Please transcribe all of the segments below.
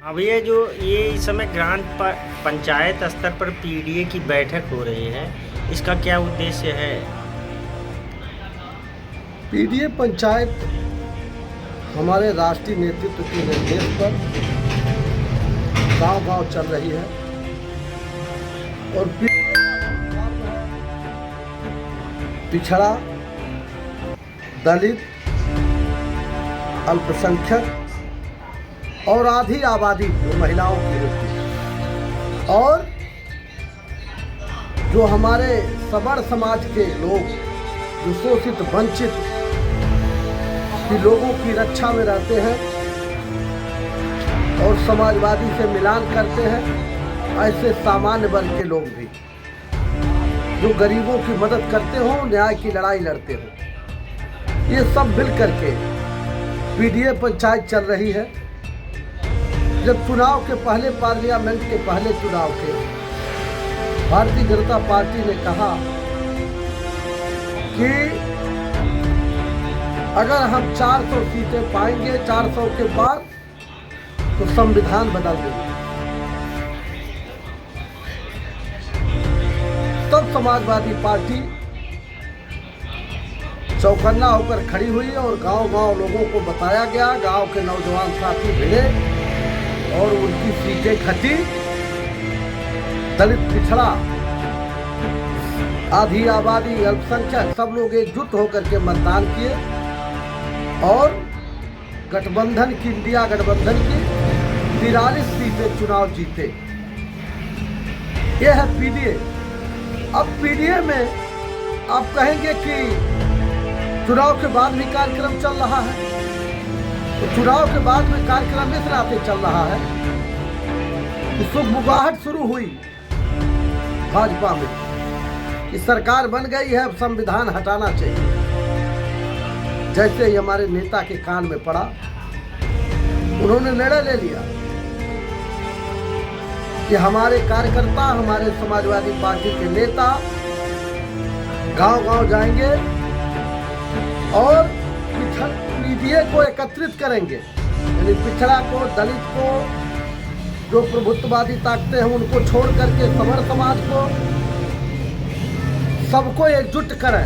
अब ये इस समय पंचायत स्तर पर पीडीए की बैठक हो रही है, इसका क्या उद्देश्य है? पीडीए पंचायत हमारे राष्ट्रीय नेतृत्व के निर्देश पर गांव-गांव चल रही है और पिछड़ा, दलित, अल्पसंख्यक और आधी आबादी जो महिलाओं की होती है और जो हमारे सवर्ण समाज के लोग जो शोषित वंचित की लोगों की रक्षा में रहते हैं और समाजवादी से मिलान करते हैं, ऐसे सामान्य वर्ग के लोग भी जो गरीबों की मदद करते हों, न्याय की लड़ाई लड़ते हों, ये सब मिल करके पीडीए पंचायत चल रही है। जब चुनाव के पहले, पार्लियामेंट के पहले चुनाव के, भारतीय जनता पार्टी ने कहा कि अगर हम 400 सीटें पाएंगे 400 के बाद तो संविधान बदल देंगे। तब समाजवादी पार्टी चौकन्ना होकर खड़ी हुई और गांव-गांव लोगों को बताया गया, गांव के नौजवान साथी भिड़े और उनकी सीटें घटी। दलित, पिछड़ा, आधी आबादी, अल्पसंख्यक सब लोग एकजुट होकर के मतदान किए और गठबंधन की, इंडिया गठबंधन की 43 सीटें चुनाव जीते। यह है पीडीए। अब पीडीए में आप कहेंगे कि चुनाव के बाद भी कार्यक्रम चल रहा है, तो चुनाव के बाद में कार्यक्रम इस रात चल रहा है कि सुगबुगाहट शुरू हुई भाजपा में कि सरकार बन गई है, अब संविधान हटाना चाहिए। जैसे ही हमारे नेता के कान में पड़ा, उन्होंने निर्णय ले लिया कि हमारे कार्यकर्ता, हमारे समाजवादी पार्टी के नेता गांव-गांव जाएंगे और पीडीए को एकत्रित करेंगे, यानी पिछड़ा को, दलित को, जो प्रभुत्ववादी ताकतें हैं उनको छोड़ करके सवर्ण समाज को, सबको एकजुट करें,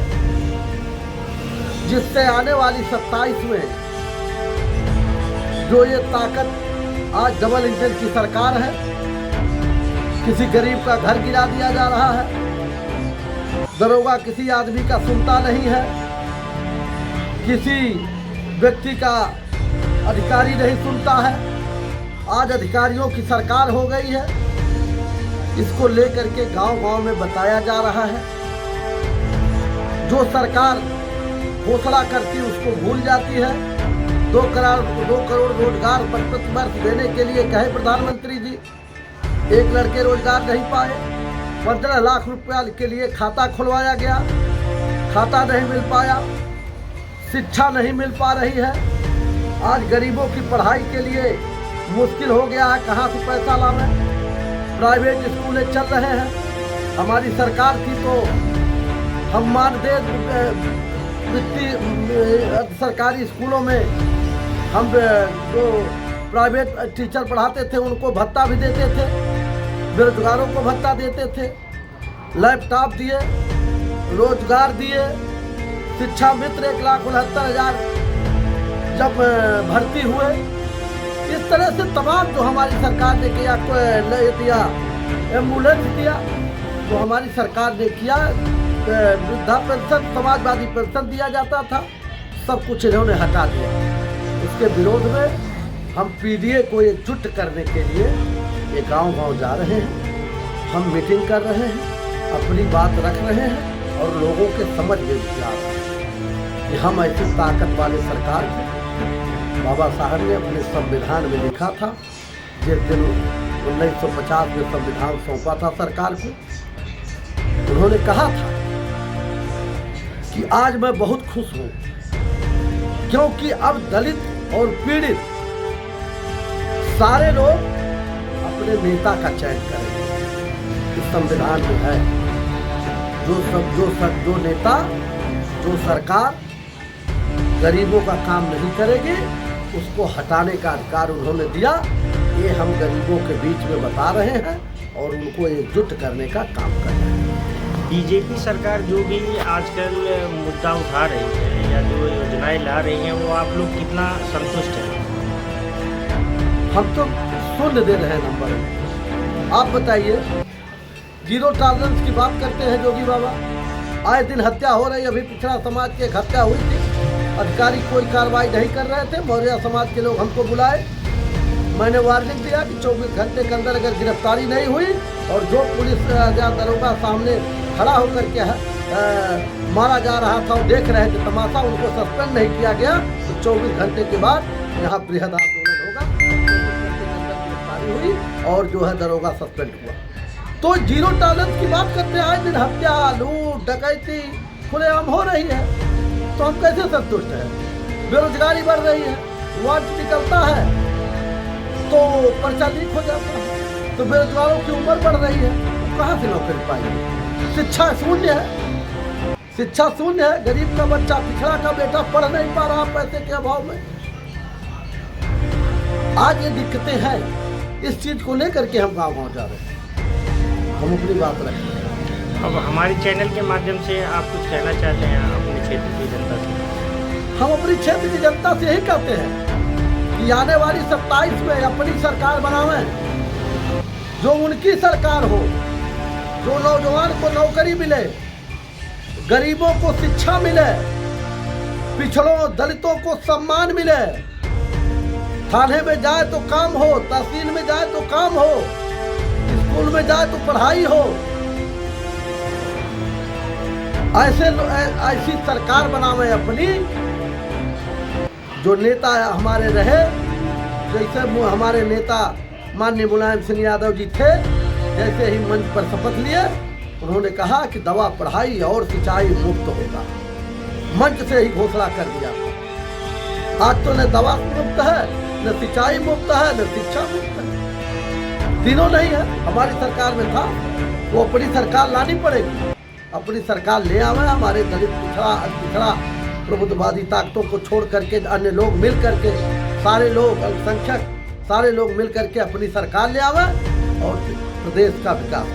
जिससे आने वाली 27 में जो ये ताकत, आज डबल इंजन की सरकार है, किसी गरीब का घर गिरा दिया जा रहा है, दरोगा किसी आदमी का सुनता नहीं है, किसी व्यक्ति का अधिकारी नहीं सुनता है, आज अधिकारियों की सरकार हो गई है। इसको लेकर के गांव-गांव में बताया जा रहा है। जो सरकार घोषणा करती है उसको भूल जाती है। 2 करोड़ रोजगार प्रति वर्ष देने के लिए कहे प्रधानमंत्री जी, एक लड़के रोजगार नहीं पाए। 15 लाख रुपया के लिए खाता खुलवाया गया, खाता नहीं मिल पाया। शिक्षा नहीं मिल पा रही है। आज गरीबों की पढ़ाई के लिए मुश्किल हो गया है, कहाँ से पैसा लाना। प्राइवेट स्कूलें चल रहे हैं। हमारी सरकार थी तो हम मानदेय सरकारी स्कूलों में हम जो प्राइवेट टीचर पढ़ाते थे उनको भत्ता भी देते थे, बेरोजगारों को भत्ता देते थे, लैपटॉप दिए, रोजगार दिए, शिक्षा मित्र 1,69,000 जब भर्ती हुए। इस तरह से तमाम जो हमारी सरकार ने किया, दिया, एम्बुलेंस दिया, जो हमारी सरकार ने किया, वृद्धा पेंशन, समाजवादी पेंशन दिया जाता था, सब कुछ इन्होंने हटा दिया। इसके विरोध में हम पीडीए को एकजुट करने के लिए ये गांव-गांव जा रहे हैं। हम मीटिंग कर रहे हैं, अपनी बात रख रहे हैं और लोगों के समझ में भी आ रहा है कि हम ऐसी ताकत वाले सरकार थे। बाबा साहब ने अपने संविधान में लिखा था, जिस दिन 1950 में संविधान सौंपा था सरकार को, उन्होंने कहा था कि आज मैं बहुत खुश हूँ क्योंकि अब दलित और पीड़ित सारे लोग अपने नेता का चयन करेंगे। इस संविधान में है जो नेता, जो सरकार गरीबों का काम नहीं करेगी, उसको हटाने का अधिकार उन्होंने दिया। ये हम गरीबों के बीच में बता रहे हैं और उनको एकजुट करने का काम कर रहे हैं। बीजेपी सरकार जो भी आजकल मुद्दा उठा रही है या जो योजनाएं ला रही हैं, वो आप लोग कितना संतुष्ट हैं? हम तो शून्य दे रहे हैं नंबर। आप बताइए, जीरो टॉलरेंस की बात करते हैं योगी बाबा। आए दिन हत्या हो रही, अभी पिछड़ा समाज की एक हत्या हुई थी, अधिकारी कोई कार्रवाई नहीं कर रहे थे। मौर्य समाज के लोग हमको बुलाए, मैंने वार्निंग दिया कि 24 घंटे के अंदर अगर गिरफ्तारी नहीं हुई और जो पुलिस या दरोगा सामने खड़ा होकर के मारा जा रहा था और देख रहे थे तमाशा, उनको सस्पेंड नहीं किया गया तो 24 घंटे के बाद यहाँ बृहद आंदोलन होगा। 24 घंटे के अंदर गिरफ्तारी हुई और जो है दरोगा सस्पेंड हुआ। तो जीरो टॉलरेंस की बात करते हैं, आए दिन हत्या, लूट, डकैती खुलेआम हो रही है, तो हम कैसे संतुष्ट हैं? बेरोजगारी बढ़ रही है, वारंट निकलता है तो पर्चा लीक हो जाता है, तो बेरोजगारों की उम्र बढ़ रही है, तो कहाँ से नौकरी पाएंगे? शिक्षा शून्य है, शिक्षा शून्य है। गरीब का बच्चा, पिछड़ा का बेटा पढ़ नहीं पा रहा पैसे के अभाव में। आज ये दिक्कतें हैं, इस चीज को लेकर के हम गाँव जा रहे हैं, हम अपनी बात रखते हैं। अब हमारे चैनल के माध्यम से आप कुछ कहना चाहते हैं अपने क्षेत्र की जनता से? हम अपनी क्षेत्र की जनता से यही कहते हैं कि आने वाली 27 में अपनी सरकार बनावें, जो उनकी सरकार हो, जो नौजवान को नौकरी मिले, गरीबों को शिक्षा मिले, पिछड़ों दलितों को सम्मान मिले, थाने में जाए तो काम हो, तहसील में जाए तो काम हो, स्कूल में जाए तो पढ़ाई हो। ऐसी सरकार बनावे अपनी, जो नेता हमारे रहे, जैसे हमारे नेता माननीय मुलायम सिंह यादव जी थे, जैसे ही मंच पर शपथ लिए उन्होंने कहा कि दवा, पढ़ाई और सिंचाई मुफ्त होगा, मंच से ही घोषणा कर दिया। आज तो न दवा मुफ्त है, न सिंचाई मुफ्त है, न शिक्षा मुफ्त है, तीनों नहीं है। हमारी सरकार में था, वो अपनी सरकार लानी पड़ेगी, अपनी सरकार ले आवे। हमारे दलित, पिछड़ा प्रबुद्धवादी ताकतों को छोड़ करके अन्य लोग मिल करके, सारे लोग, अल्पसंख्यक सारे लोग मिल करके अपनी सरकार ले आवे और प्रदेश का विकास